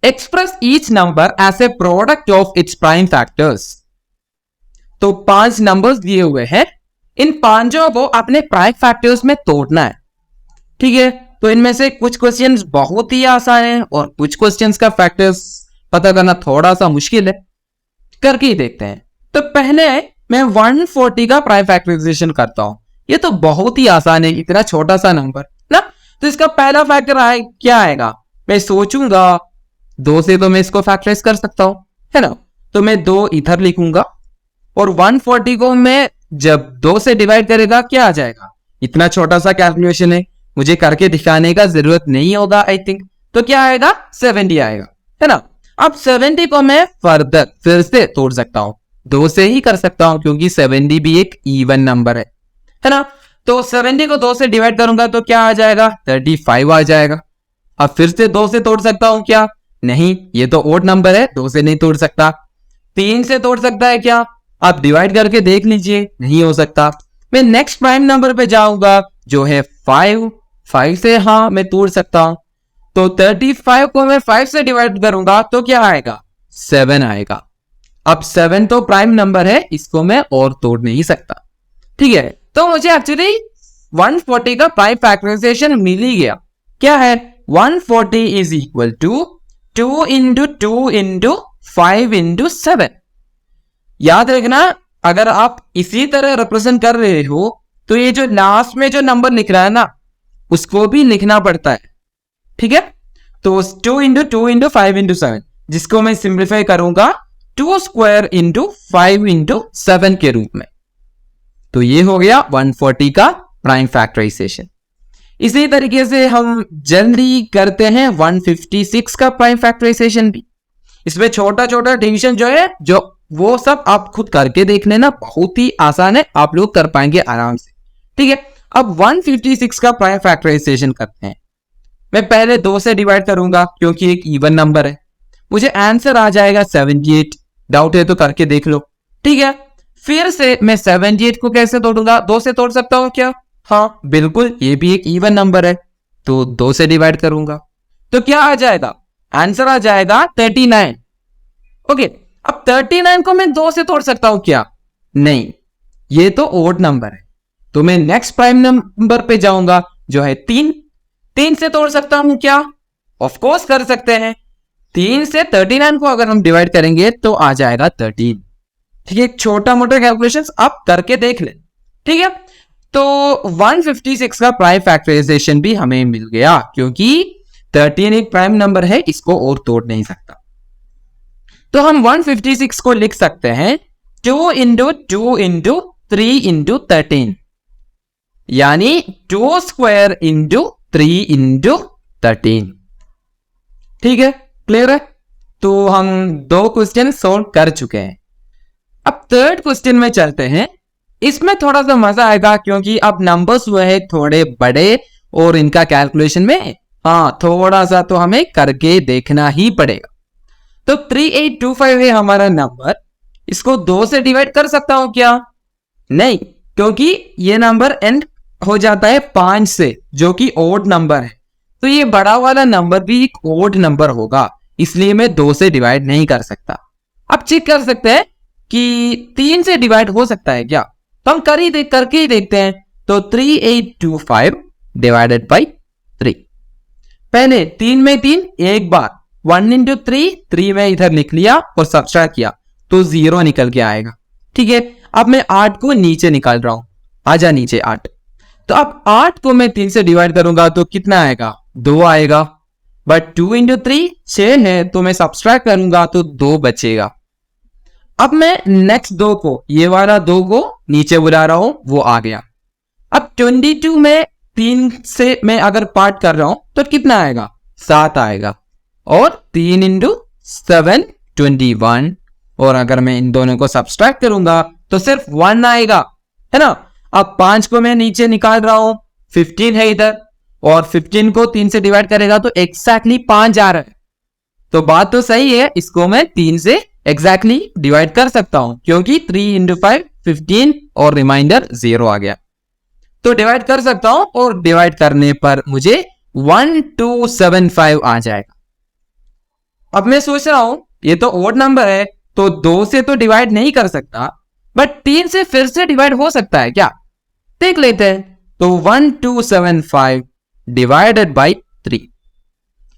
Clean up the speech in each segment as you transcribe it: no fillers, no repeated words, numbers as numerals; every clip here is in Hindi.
Express each number as a product of its prime factors. तो 5 नंबर्स दिए हुए हैं, इन पांचों को अपने प्राइम फैक्टर्स में तोड़ना है। ठीक है, तो इनमें से कुछ क्वेश्चंस बहुत ही आसान है और कुछ क्वेश्चंस का फैक्टर्स पता करना थोड़ा सा मुश्किल है, करके ही देखते हैं। तो पहले मैं 140 का प्राइम फैक्टराइजेशन करता हूं। ये तो बहुत ही आसान है, इतना छोटा सा नंबर ना। तो इसका पहला फैक्टर क्या आएगा, मैं सोचूंगा 2 से तो मैं इसको फैक्टराइज कर सकता हूं, है ना। तो मैं 2 इधर लिखूंगा और 140 को मैं जब 2 से डिवाइड करेगा क्या आ जाएगा। इतना छोटा सा कैलकुलेशन है, मुझे करके दिखाने का जरूरत नहीं होगा आई थिंक। तो क्या आएगा, 70 आएगा, है ना। अब 70 को मैं फर्दर फिर से तोड़ सकता हूं, 2 से ही कर सकता हूं क्योंकि 70 भी एक इवन नंबर है ना। तो 70 को 2 से डिवाइड करूंगा तो क्या आ जाएगा, 35 आ जाएगा। अब फिर से 2 से तोड़ सकता हूं क्या, नहीं, ये तो ओड नंबर है, 2 से नहीं तोड़ सकता। 3 से तोड़ सकता है क्या, आप डिवाइड करके देख लीजिए, नहीं हो सकता। मैं नेक्स्ट प्राइम नंबर पे जाऊंगा जो है 5 से हाँ मैं तोड़ सकता हूं। तो 35 को मैं 5 से डिवाइड करूंगा तो क्या आएगा, 7 आएगा। अब 7 तो प्राइम नंबर है, इसको मैं और तोड़ नहीं सकता। ठीक है, तो मुझे एक्चुअली 140 का प्राइम फैक्टराइजेशन मिल ही गया। क्या है, 140 is equal to 2 into 2 into 5 into 7। याद रखना, अगर आप इसी तरह रिप्रेजेंट कर रहे हो तो ये जो लास्ट में जो नंबर लिख रहा है ना, उसको भी लिखना पड़ता है। ठीक है, तो 2 इंटू 2 इंटू 5 इंटू 7, जिसको मैं सिंप्लीफाई करूंगा 2 स्क्वायर इंटू 5 इंटू 7 के रूप में। तो ये हो गया 140 का प्राइम फैक्टराइजेशन। इसी तरीके से हम जल्दी करते हैं 156 का प्राइम फैक्टराइजेशन भी। इसमें छोटा छोटा डिवीजन जो है, जो वो सब आप खुद करके देख लेना, बहुत ही आसान है, आप लोग कर पाएंगे आराम से। ठीक है, अब 156 का प्राइम फैक्टराइजेशन करते हैं। मैं पहले 2 से डिवाइड करूंगा क्योंकि एक इवन नंबर है, मुझे आंसर आ जाएगा 78। डाउट है तो करके देख लो। ठीक है, फिर से मैं 78 को कैसे तोड़ूंगा, 2 से तोड़ सकता हूं क्या, हाँ बिल्कुल, ये भी एक इवन नंबर है, तो 2 से डिवाइड करूंगा तो क्या आ जाएगा, आंसर आ जाएगा 39। ओके, अब 39 को मैं 2 से तोड़ सकता हूं क्या, नहीं, ये तो ओड नंबर है। तो मैं नेक्स्ट प्राइम नंबर पे जाऊंगा जो है 3 से तोड़ सकता हूं क्या, ऑफ कोर्स कर सकते हैं। 3 से 39 को अगर हम डिवाइड करेंगे तो आ जाएगा 13। ठीक है, छोटा मोटा कैलकुलेशंस आप करके देख लें। ठीक है, तो 156 का प्राइम फैक्टराइजेशन भी हमें मिल गया क्योंकि 13 एक प्राइम नंबर है, इसको और तोड़ नहीं सकता। तो हम 156 को लिख सकते हैं 2 इंटू 2 इंटू 3 इंटू 13, यानी 2 स्क्वायर इंटू 3 इंटू 13। ठीक है, क्लियर है। तो हम 2 क्वेश्चन सॉल्व कर चुके हैं। अब थर्ड क्वेश्चन में चलते हैं। इसमें थोड़ा सा मजा आएगा क्योंकि अब नंबर्स हुए हैं थोड़े बड़े और इनका कैलकुलेशन में हाँ थोड़ा सा तो हमें करके देखना ही पड़ेगा। तो 3825 है हमारा नंबर, इसको 2 से डिवाइड कर सकता हूं क्या, नहीं, क्योंकि ये नंबर एंड हो जाता है 5 से, जो कि ओड नंबर है। तो ये बड़ा वाला नंबर भी एक ओड नंबर होगा, इसलिए मैं 2 से डिवाइड नहीं कर सकता। अब चेक कर सकते हैं कि 3 से डिवाइड हो सकता है क्या, तो हम करके ही देखते हैं। तो 3825 डिवाइडेड बाई 3, पहले 3 में 3 एक बार, 1 इंटू 3 में इधर लिख लिया और सब्ट्रैक्ट किया तो 0 निकल के आएगा। ठीक है, अब मैं 8 को नीचे निकाल रहा हूं, आजा नीचे 8। तो अब 8 को मैं 3 से डिवाइड करूंगा तो कितना आएगा, 2 आएगा। बट 2 इंटू 3 6 है, तो मैं सब्ट्रैक्ट करूंगा तो 2 बचेगा। अब मैं नेक्स्ट 2 को, ये वाला 2 को नीचे बुला रहा हूं, वो आ गया। अब 22 में 3 से मैं अगर पार्ट कर रहा हूं तो कितना आएगा, 7 आएगा। और 3 इंटू 7 21, और अगर मैं इन दोनों को सब्ट्रैक्ट करूंगा तो सिर्फ 1 आएगा, है ना। अब 5 को मैं नीचे निकाल रहा हूं, 15 है इधर, और 15 को 3 से डिवाइड करेगा तो एग्जैक्टली 5 आ रहा है। तो बात तो सही है, इसको मैं 3 से एग्जैक्टली डिवाइड कर सकता हूं क्योंकि 3 इंटू 5 15 और रिमाइंडर 0 आ गया। तो डिवाइड कर सकता हूं और डिवाइड करने पर मुझे 1275 आ जाएगा। अब मैं सोच रहा हूं ये तो ओड नंबर है तो 2 से तो डिवाइड नहीं कर सकता, बट 3 से फिर से डिवाइड हो सकता है क्या, देख लेते हैं। तो 1275 डिवाइडेड बाई 3।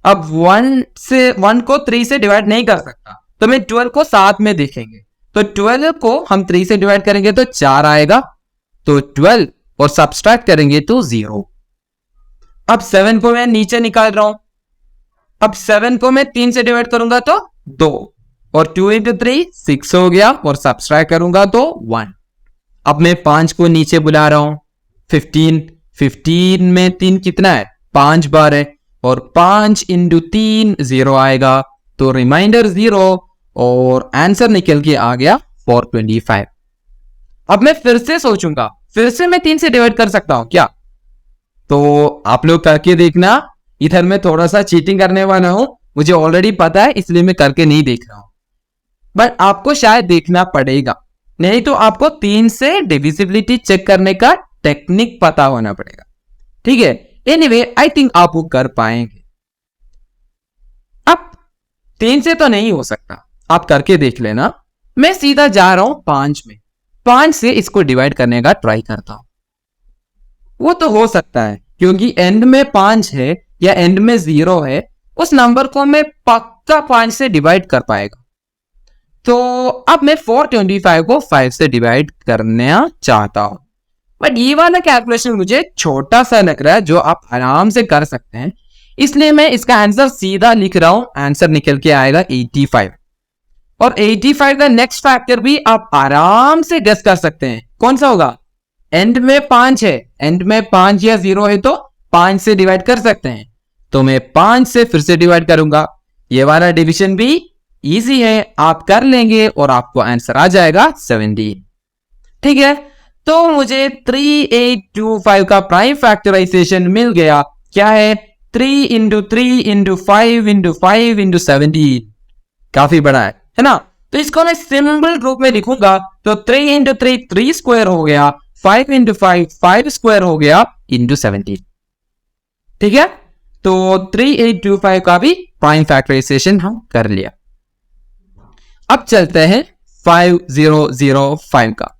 अब 1 को 3 से डिवाइड नहीं कर सकता तो मैं 12 को साथ में देखेंगे। तो 12 को हम 3 से डिवाइड करेंगे तो 4 आएगा, तो 12 और सब्सट्रैक्ट करेंगे तो 0। अब 7 को मैं नीचे निकाल रहा हूं। अब 7 को मैं 3 से डिवाइड करूंगा तो 2 और 2 इंटू 3 6 हो गया और सब्सट्रैक्ट करूंगा तो 1। अब मैं 5 को नीचे बुला रहा हूं। 15 में 3 कितना है, 5 बार है और 5 इंटू 3 0 आएगा, तो रिमाइंडर 0 और आंसर निकल के आ गया 425। अब मैं फिर से सोचूंगा, फिर से मैं 3 से डिवाइड कर सकता हूं क्या, तो आप लोग करके देखना। इधर मैं थोड़ा सा चीटिंग करने वाला हूं, मुझे ऑलरेडी पता है इसलिए मैं करके नहीं देख रहा हूं, बट आपको शायद देखना पड़ेगा, नहीं तो आपको 3 से डिविजिबिलिटी चेक करने का टेक्निक पता होना पड़ेगा, ठीक है। एनीवे आई थिंक आप वो कर पाएंगे। अब 3 से तो नहीं हो सकता, आप करके देख लेना। मैं सीधा जा रहा हूं 5 में, 5 से इसको डिवाइड करने का ट्राई करता हूं। वो तो हो सकता है क्योंकि एंड में 5 है या एंड में 0 है, उस नंबर को मैं पक्का 5 से डिवाइड कर पाएगा। तो अब मैं 425 को 5 से डिवाइड करना चाहता हूं, बट ये वाला कैलकुलेशन मुझे छोटा सा लग रहा है जो आप आराम से कर सकते हैं, इसलिए मैं इसका आंसर सीधा लिख रहा हूं। आंसर निकल के आएगा 85 और 85 का नेक्स्ट फैक्टर भी आप आराम से गेस कर सकते हैं, कौन सा होगा। एंड में 5 है, एंड में 5 या 0 है तो 5 से डिवाइड कर सकते हैं, तो मैं 5 से फिर से डिवाइड करूंगा। ये वाला डिवीजन भी इजी है, आप कर लेंगे और आपको आंसर आ जाएगा 17, ठीक है। तो मुझे 3825 का प्राइम फैक्टराइजेशन मिल गया। क्या है, 3 इंटू 3 इंटू 5 इंटू 5 इंटू 17, काफी बड़ा है ना। तो इसको मैं सिंपल रूप में लिखूंगा तो 3 इंटू 3 3 स्क्वायर हो गया, 5 इंटू 5 5 स्क्वायर हो गया इंटू 17, ठीक है। तो 3825 का भी प्राइम फैक्टराइजेशन हम कर लिया। अब चलते हैं 5005 का।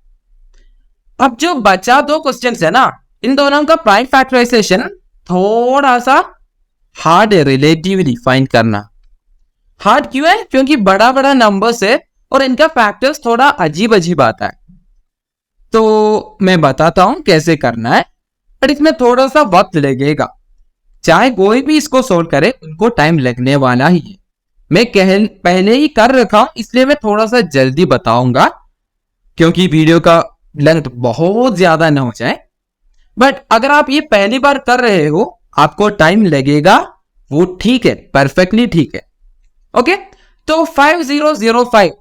अब जो बचा 2 क्वेश्चंस है ना, इन दोनों का प्राइम फैक्टराइजेशन थोड़ा सा हार्ड है रिलेटिवली फाइंड करना। हार्ड क्यों है, क्योंकि बड़ा बड़ा नंबर्स है और इनका फैक्टर्स थोड़ा अजीब अजीब आता है। तो मैं बताता हूं कैसे करना है, बट इसमें थोड़ा सा वक्त लगेगा। चाहे कोई भी इसको सोल्व करे उनको टाइम लगने वाला ही है। मैं पहले ही कर रखा हूं इसलिए मैं थोड़ा सा जल्दी बताऊंगा, क्योंकि वीडियो का लेंथ बहुत ज्यादा ना हो जाए। बट अगर आप ये पहली बार कर रहे हो, आपको टाइम लगेगा, वो ठीक है, परफेक्टली ठीक है। ओके, तो 5005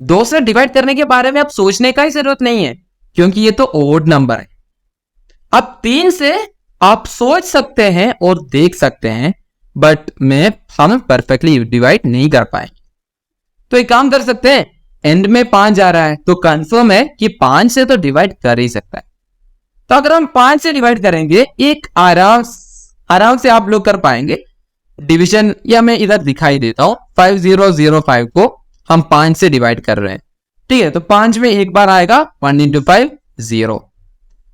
2 से डिवाइड करने के बारे में आप सोचने का ही जरूरत नहीं है, क्योंकि ये तो ओड नंबर है। अब 3 से आप सोच सकते हैं और देख सकते हैं, बट हम परफेक्टली डिवाइड नहीं कर पाएंगे। तो एक काम कर सकते हैं, एंड में 5 आ रहा है तो कंफर्म है कि 5 से तो डिवाइड कर ही सकता है। तो अगर हम 5 से डिवाइड करेंगे, एक आराम से आप लोग कर पाएंगे डिवीजन, या मैं इधर दिखाई देता हूं 5005 को हम 5 से डिवाइड कर रहे हैं, ठीक है। तो 5 में एक बार आएगा 1 इंटू 5 0।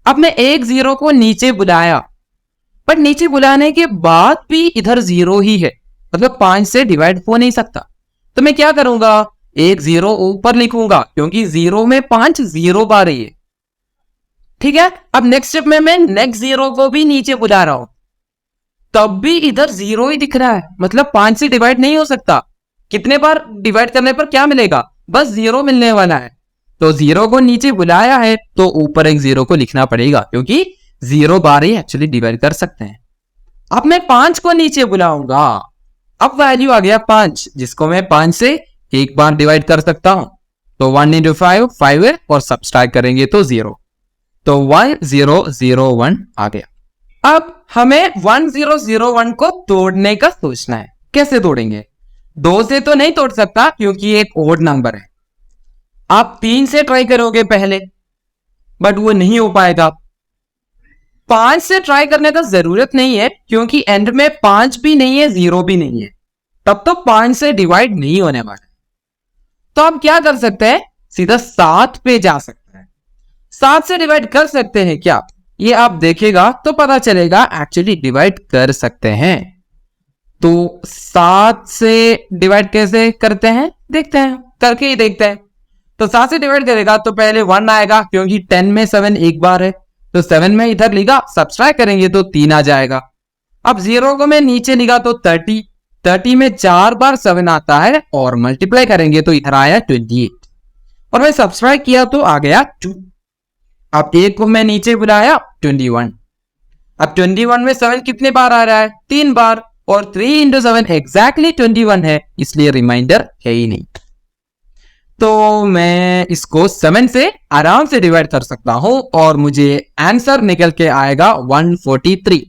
अब मैं एक 0 को नीचे बुलाया, पर नीचे बुलाने के बाद भी इधर 0 ही है, मतलब 5 से डिवाइड हो नहीं सकता। तो मैं क्या करूंगा, एक 0 ऊपर लिखूंगा, क्योंकि 0 में 5 0 बार ही है, ठीक है। अब नेक्स्ट स्टेप में मैं नेक्स्ट 0 को भी नीचे बुला रहा हूं, तब भी इधर 0 ही दिख रहा है, मतलब 5 से डिवाइड नहीं हो सकता। कितने बार डिवाइड करने पर क्या मिलेगा, बस 0 मिलने वाला है। तो 0 को नीचे बुलाया है तो ऊपर एक 0 को लिखना पड़ेगा, क्योंकि 0 बार ही एक्चुअली डिवाइड कर सकते हैं। अब मैं 5 को नीचे बुलाऊंगा, अब वैल्यू आ गया 5, जिसको मैं 5 से एक बार डिवाइड कर सकता हूं। तो 1 इंटू 5 5 है और सब्सट्रैक्ट करेंगे तो 0, तो 1001 आ गया। अब हमें 1001 को तोड़ने का सोचना है। कैसे तोड़ेंगे, 2 से तो नहीं तोड़ सकता क्योंकि एक ओड नंबर है। आप 3 से ट्राई करोगे पहले, बट वो नहीं हो पाएगा। 5 से ट्राई करने का जरूरत नहीं है, क्योंकि एंड में 5 भी नहीं है 0 भी नहीं है, तब तो 5 से डिवाइड नहीं होने वाला। तो आप क्या कर सकते हैं, सीधा 7 पे जा सकते हैं। 7 से डिवाइड कर सकते हैं क्या, ये आप देखेगा तो पता चलेगा एक्चुअली डिवाइड कर सकते हैं। तो 7 से डिवाइड कैसे करते हैं देखते हैं, करके ही देखते हैं। तो 7 से डिवाइड करेगा तो पहले 1 आएगा, क्योंकि 10 में 7 एक बार है, तो 7 में इधर लिखा, सब्सट्रैक्ट करेंगे तो 3 आ जाएगा। अब 0 को मैं नीचे लिखा तो 30 में 4 बार 7 आता है, और मल्टीप्लाई करेंगे तो इधर आया 28, और मैं सब्सट्रैक्ट किया तो आ गया 2। अब 1 को मैं नीचे बुलाया 21। अब 21 में 7 कितने बार आ रहा है, 3 बार, और 3 इंटू 7 एग्जैक्टली 21 है, इसलिए रिमाइंडर है ही नहीं। तो मैं इसको 7 से आराम से डिवाइड कर सकता हूं, और मुझे आंसर निकल के आएगा 143।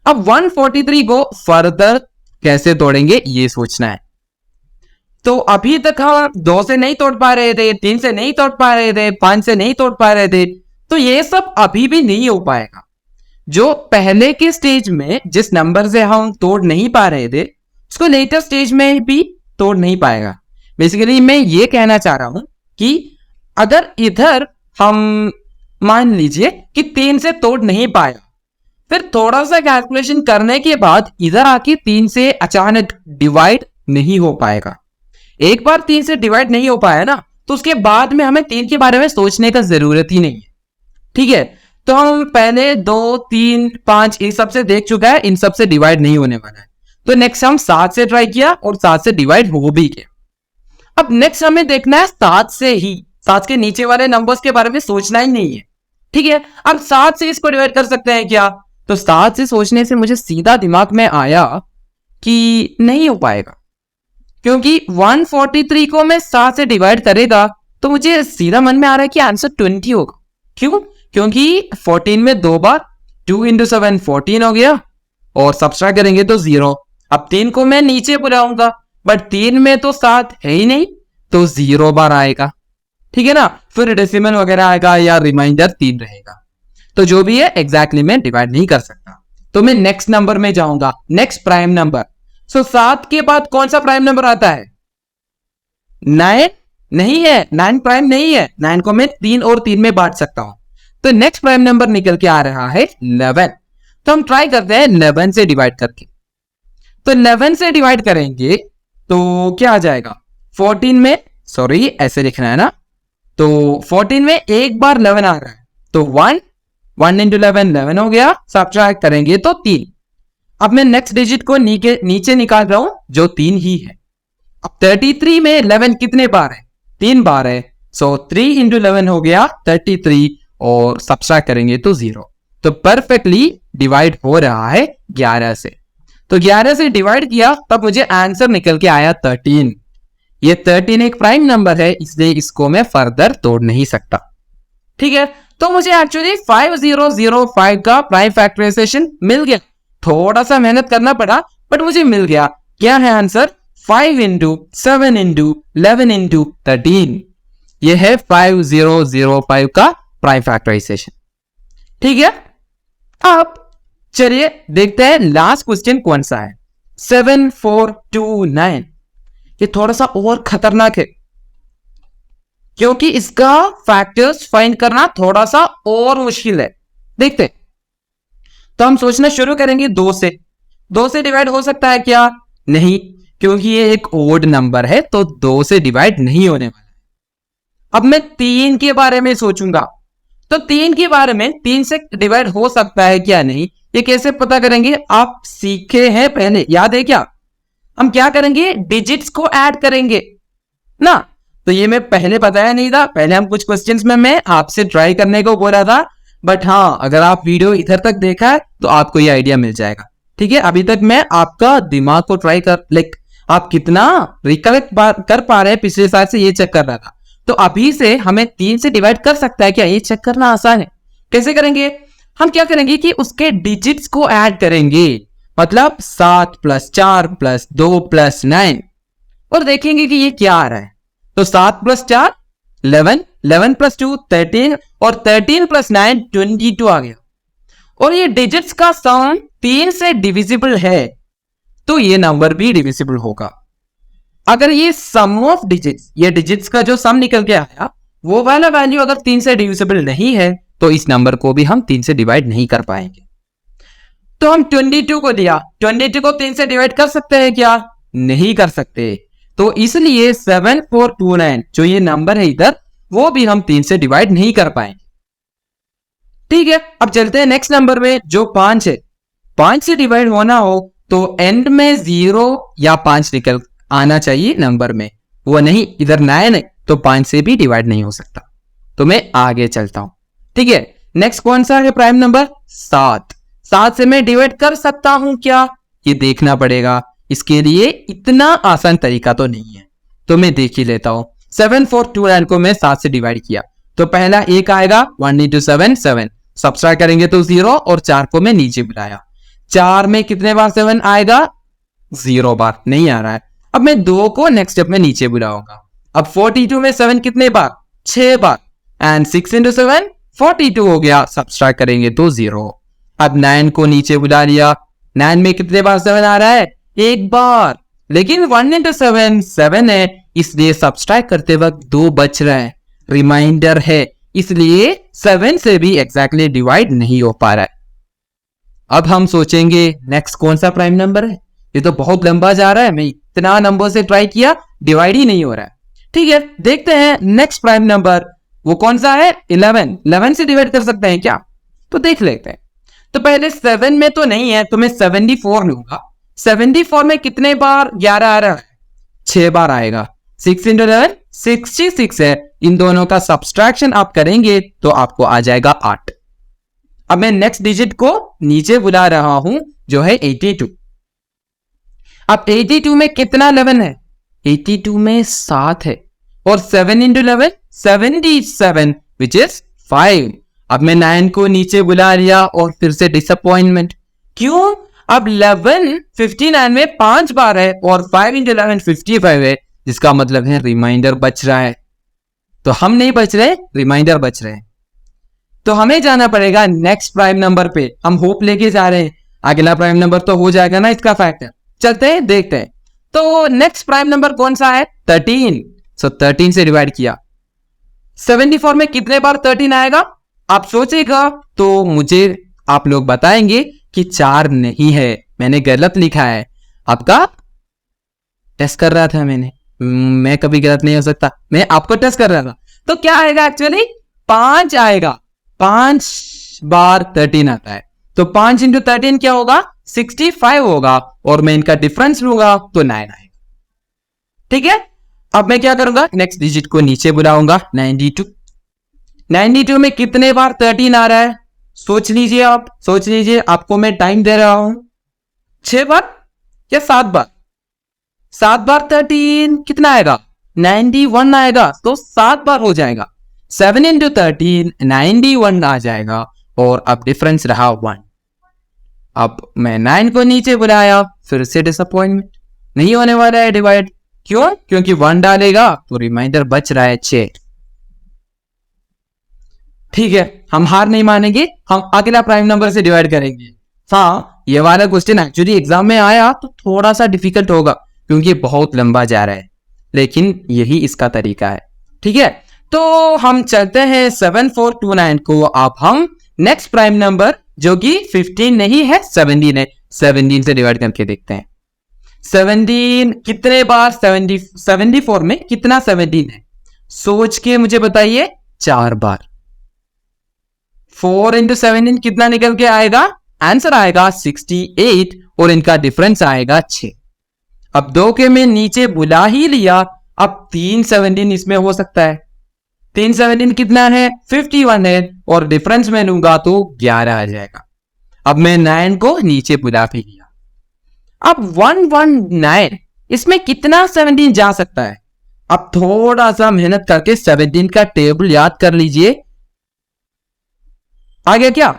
अब 143 को फर्दर कैसे तोड़ेंगे ये सोचना है। तो अभी तक हम 2 से नहीं तोड़ पा रहे थे, 3 से नहीं तोड़ पा रहे थे, 5 से नहीं तोड़ पा रहे थे, तो ये सब अभी भी नहीं हो पाएगा। जो पहले के स्टेज में जिस नंबर से हम तोड़ नहीं पा रहे थे, उसको लेटर स्टेज में भी तोड़ नहीं पाएगा। बेसिकली मैं ये कहना चाह रहा हूं कि अगर इधर हम मान लीजिए कि 3 से तोड़ नहीं पाया, फिर थोड़ा सा कैलकुलेशन करने के बाद इधर आके 3 से अचानक डिवाइड नहीं हो पाएगा। एक बार 3 से डिवाइड नहीं हो पाया ना, तो उसके बाद में हमें 3 के बारे में सोचने का जरूरत ही नहीं है। ठीक है, तो हम पहले 2, 3, 5 इन सब से देख चुका है, इन सब से डिवाइड नहीं होने वाला है। तो नेक्स्ट हम 7 से ट्राई किया और 7 से डिवाइड हो भी गया। अब नेक्स्ट हमें देखना है 7 से ही, 7 के नीचे वाले नंबर्स के बारे में सोचना ही नहीं है। ठीक है, अब 7 से इसको डिवाइड कर सकते हैं क्या, तो 7 से सोचने से मुझे सीधा दिमाग में आया कि नहीं हो पाएगा, क्योंकि 143 को मैं 7 से डिवाइड करेगा तो मुझे सीधा मन में आ रहा है कि आंसर 20 होगा। क्यों, क्योंकि 14 में 2 बार, 2 इंटू 7 14 हो गया, और सब्सट्रैक्ट करेंगे तो 0। अब 3 को मैं नीचे बुलाऊंगा, बट 3 में तो 7 है ही नहीं, तो 0 बार आएगा। ठीक है ना, फिर डेसिमल वगैरह आएगा या रिमाइंडर 3 रहेगा। तो जो भी है एग्जैक्टली मैं डिवाइड नहीं कर सकता, तो मैं नेक्स्ट नंबर में जाऊंगा, नेक्स्ट प्राइम नंबर। सो 7 के बाद कौन सा प्राइम नंबर आता है, 9 नहीं है, 9 प्राइम नहीं है। 9 को मैं 3 और 3 में बांट सकता हूं, तो नेक्स्ट प्राइम नंबर निकल के आ रहा है 11। तो हम ट्राई करते हैं 11 से डिवाइड करके। तो 11 से डिवाइड करेंगे तो क्या आ जाएगा, 14 में, सॉरी ऐसे लिखना है ना, तो 14 में एक बार 11 आ रहा है, तो 1 इंटू 11 11 हो गया, सब्ट्रैक्ट करेंगे तो 3। अब मैं नेक्स्ट डिजिट को नीचे निकाल रहा हूं जो 3 ही है। अब 33 में 11 कितने बार है, 3 बार है, सो 3 इंटू 11 हो गया 33, और सब्ट्रैक्ट करेंगे तो 0। तो परफेक्टली डिवाइड हो रहा है 11 से। तो 11 से डिवाइड किया तब मुझे आंसर निकल के आया 13। ये 13 एक प्राइम नंबर है, इसलिए इसको मैं फर्दर तोड़ नहीं सकता। ठीक है, तो मुझे एक्चुअली 5005 का प्राइम फैक्टराइजेशन मिल गया। थोड़ा सा मेहनत करना पड़ा, बट मुझे मिल गया। क्या है आंसर, 5 इंटू 7 इंटू 11 इंटू 13। ये है 5005 का प्राइम फैक्टराइजेशन। ठीक है, अब चलिए देखते हैं लास्ट क्वेश्चन कौन सा है, 7429। ये थोड़ा सा और खतरनाक है, क्योंकि इसका फैक्टर्स फाइंड करना थोड़ा सा और मुश्किल है। देखते हैं, तो हम सोचना शुरू करेंगे 2 से। 2 से डिवाइड हो सकता है क्या, नहीं, क्योंकि ये एक ओड नंबर है, तो 2 से डिवाइड नहीं होने वाला है। अब मैं 3 के बारे में सोचूंगा, तो 3 के बारे में 3 से डिवाइड हो सकता है क्या, नहीं, ये कैसे पता करेंगे, आप सीखे हैं पहले, याद है क्या, हम क्या करेंगे, डिजिट्स को ऐड करेंगे ना। तो ये मैं पहले बताया नहीं था, पहले हम कुछ क्वेश्चंस में मैं आपसे ट्राई करने को बोल रहा था, बट हाँ, अगर आप वीडियो इधर तक देखा है तो आपको ये आइडिया मिल जाएगा। ठीक है, अभी तक मैं आपका दिमाग को ट्राई कर, लाइक आप कितना रिकलेक्ट कर पा रहे हैं पिछले साल से, ये चेक कर रहा था। तो अभी से हमें 3 से डिवाइड कर सकता है क्या, ये चेक करना आसान है। कैसे करेंगे, हम क्या करेंगे कि उसके डिजिट्स को ऐड करेंगे, मतलब 7 + 4 + 2 + 9, और देखेंगे कि ये क्या आ रहा है। तो 7 + 4 11, 11 + 2 13, और 13 + 9 22 आ गया। और ये डिजिट्स का सम 3 से डिविजिबल है, तो ये नंबर भी डिविजिबल होगा। अगर ये सम ऑफ डिजिट्स, ये डिजिट्स का जो सम निकल के आया वो वाला वैल्यू अगर 3 से डिविजिबल नहीं है तो इस नंबर को भी हम 3 से डिवाइड नहीं कर पाएंगे। तो हम 22 को दिया, 22 को 3 से डिवाइड कर सकते हैं क्या? नहीं कर सकते। तो इसलिए 7429 जो ये नंबर है इधर, वो भी हम 3 से डिवाइड नहीं कर पाएंगे। ठीक है, अब चलते हैं नेक्स्ट नंबर में जो 5 है। 5 से डिवाइड होना हो तो एंड में 0 या 5 निकल आना चाहिए नंबर में, वो नहीं, इधर 9 है तो 5 से भी डिवाइड नहीं हो सकता। तो मैं आगे चलता हूं। ठीक है, नेक्स्ट कौन सा है प्राइम नंबर? 7। 7 से मैं डिवाइड कर सकता हूं क्या? ये देखना पड़ेगा, इसके लिए इतना आसान तरीका तो नहीं है, तो मैं देख ही लेता हूं। 7429 को मैं 7 से डिवाइड किया तो पहला 1 आएगा, 1 into 7 7, सब्ट्रैक्ट करेंगे तो 0 और 4 को मैं नीचे बुलाया। 4 में कितने बार 7 आएगा? 0 बार, नहीं आ रहा है। अब मैं 2 को नेक्स्ट स्टेप में नीचे बुलाऊंगा। अब 42 में 7 कितने बार? 6 बार, एंड 6 into 7 42 हो गया, सब्ट्रैक्ट करेंगे तो 0। अब 9 को नीचे बुला लिया। 9 में कितने बार 7 आ रहा है? 1 बार, लेकिन 1 into 7 7 है, इसलिए सब्ट्रैक्ट करते वक्त 2 बच रहा है, रिमाइंडर है, इसलिए 7 से भी एग्जैक्टली डिवाइड नहीं हो पा रहा है। अब हम सोचेंगे नेक्स्ट कौन सा प्राइम नंबर है? ये तो बहुत लंबा जा रहा है, मैं इतना नंबर से ट्राई किया, डिवाइड ही नहीं हो रहा है। ठीक है, देखते हैं नेक्स्ट प्राइम नंबर वो कौन सा है? 11। 11 से डिवाइड कर सकते हैं क्या? तो देख लेते हैं। तो पहले 7 में तो नहीं है तो मैं 74 लूंगा। 74 में कितने बार 11 आ रहा है? 6 बार आएगा। 6 into 11 66 है। इन दोनों का सब्सट्रैक्शन आप करेंगे तो आपको आ जाएगा 8। अब मैं नेक्स्ट डिजिट को नीचे बुला रहा हूं जो है 82। अब 82 में कितना 11 है? 82 में 7 है, और 7 into 11 77 विच इज 5। अब मैं 9 को नीचे बुला लिया और फिर से डिसअपॉइंटमेंट। क्यों? अब 11 59 में 5 बार है और 5 into 11 55 है, जिसका मतलब है रिमाइंडर बच रहा है। तो हम नहीं बच रहे, रिमाइंडर बच रहे हैं। तो हमें जाना पड़ेगा नेक्स्ट प्राइम नंबर पे। हम होप लेके जा रहे हैं, अगला प्राइम नंबर तो हो जाएगा ना इसका फैक्टर। चलते हैं, देखते हैं। तो नेक्स्ट प्राइम नंबर कौन सा है? 13। सो 13 से डिवाइड किया। 74 में कितने बार 13 आएगा? आप सोचेगा तो मुझे आप लोग बताएंगे कि 4 नहीं है, मैंने गलत लिखा है। आपका टेस्ट कर रहा था मैं कभी गलत नहीं हो सकता, मैं आपको टेस्ट कर रहा था। तो क्या आएगा एक्चुअली? 5 आएगा। 5 बार 13 आता है, तो 5 into 13 क्या होगा? 65 होगा, और मैं इनका डिफरेंस लूंगा तो 9 आएगा। ठीक है, अब मैं क्या करूंगा? नेक्स्ट डिजिट को नीचे बुलाऊंगा, 92। 92 में कितने बार 13 आ रहा है? सोच लीजिए, आप सोच लीजिए, आपको मैं टाइम दे रहा हूं। 6 बार या 7 बार? 7 बार 13 कितना आएगा? 91 आएगा, तो 7 बार हो जाएगा। 7 into 13 91 आ जाएगा, और अब डिफरेंस रहा 1। अब मैं 9 को नीचे बुलाया, फिर से डिसअपॉइंटमेंट, नहीं होने वाला है डिवाइड। क्यों? क्योंकि 1 डालेगा तो रिमाइंडर बच रहा है 6। ठीक है, हम हार नहीं मानेंगे, हम अगला प्राइम नंबर से डिवाइड करेंगे। हाँ, ये वाला क्वेश्चन एक्चुअली एग्जाम में आया तो थोड़ा सा डिफिकल्ट होगा क्योंकि बहुत लंबा जा रहा है, लेकिन यही इसका तरीका है। ठीक है, तो हम चलते हैं 7429 को। अब हम नेक्स्ट प्राइम नंबर जो कि 15 नहीं है 17 है, 17 से डिवाइड करके देखते हैं। 17 कितने बार? 74 में कितना 17 है? सोच के मुझे बताइए। 4 बार। 4 into 17 कितना निकल के आएगा? आंसर आएगा 68, और इनका डिफरेंस आएगा 6। अब 2 के मैं नीचे बुला ही लिया, अब 3 17 इसमें हो सकता है। 3 17 कितना है? 51 है, और डिफरेंस में लूंगा तो 11 आ जाएगा। अब मैं 9 को नीचे बुला भी लिया। अब 119 इसमें कितना 17 जा सकता है? अब थोड़ा सा मेहनत करके 17 का टेबल याद कर लीजिए। आ गया क्या?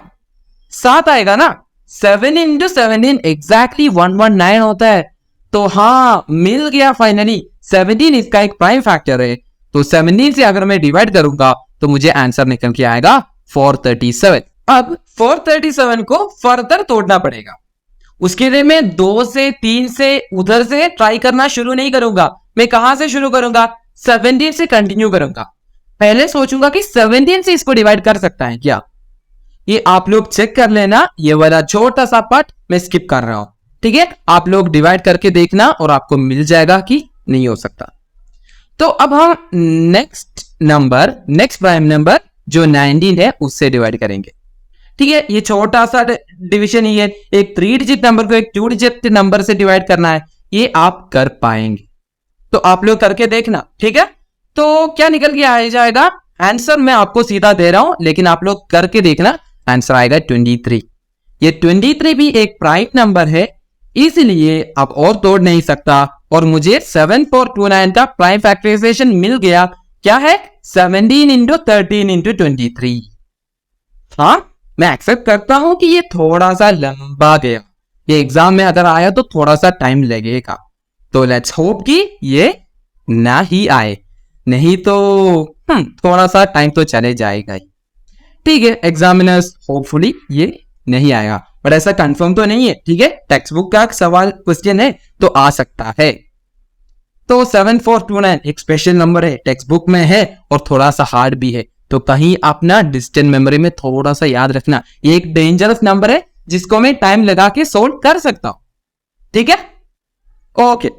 7 आएगा ना। 7 into 17 एग्जैक्टली 119 होता है। तो हाँ, मिल गया फाइनली। 17 इसका एक प्राइम फैक्टर है, तो 17 से अगर मैं डिवाइड करूंगा तो मुझे आंसर निकल के आएगा 437। अब 437 को फर्दर तोड़ना पड़ेगा। उसके लिए मैं 2 से 3 से उधर से ट्राई करना शुरू नहीं करूंगा। मैं कहां से शुरू करूंगा? 17 से कंटिन्यू करूंगा। पहले सोचूंगा कि 17 से इसको डिवाइड कर सकता है क्या। ये आप लोग चेक कर लेना, ये वाला छोटा सा पार्ट मैं स्किप कर रहा हूं, ठीक है। आप लोग डिवाइड करके देखना और आपको मिल जाएगा कि नहीं हो सकता। तो अब हम नेक्स्ट प्राइम नंबर जो 19 है उससे डिवाइड करेंगे, ठीक है। ये छोटा सा डिवीजन ही है, एक 3 डिजिट नंबर को एक 2 डिजिट नंबर से डिवाइड करना है, ये आप कर पाएंगे। तो आप लोग करके देखना, ठीक है। तो क्या निकल के आ जाएगा? आंसर मैं आपको सीधा दे रहा हूं, लेकिन आप लोग करके देखना। आंसर आएगा 23। ये 23 भी एक प्राइम नंबर है, इसलिए अब और तोड़ नहीं सकता और मुझे 7429 का प्राइम फैक्टराइजेशन मिल गया। क्या है? 17 इंटू 13 इंटू 23। हाँ, मैं एक्सेप्ट करता हूं कि ये थोड़ा सा लंबा गया, ये एग्जाम में अगर आया तो थोड़ा सा टाइम लगेगा। तो लेट्स होप कि ये ना ही आए, नहीं तो थोड़ा सा टाइम तो चले जाएगा ही, ठीक है। एग्जामिनर्स होपफुली ये नहीं आएगा, पर ऐसा कंफर्म तो नहीं है, ठीक है। टेक्स्ट बुक का सवाल क्वेश्चन है तो आ सकता है। तो 7429 एक स्पेशल नंबर है, टेक्स्ट बुक में है और थोड़ा सा हार्ड भी है, तो कहीं अपना डिस्टेंट मेमोरी में थोड़ा सा याद रखना। ये एक डेंजरस नंबर है जिसको मैं टाइम लगा के सोल्व कर सकता हूं, ठीक है। ओके,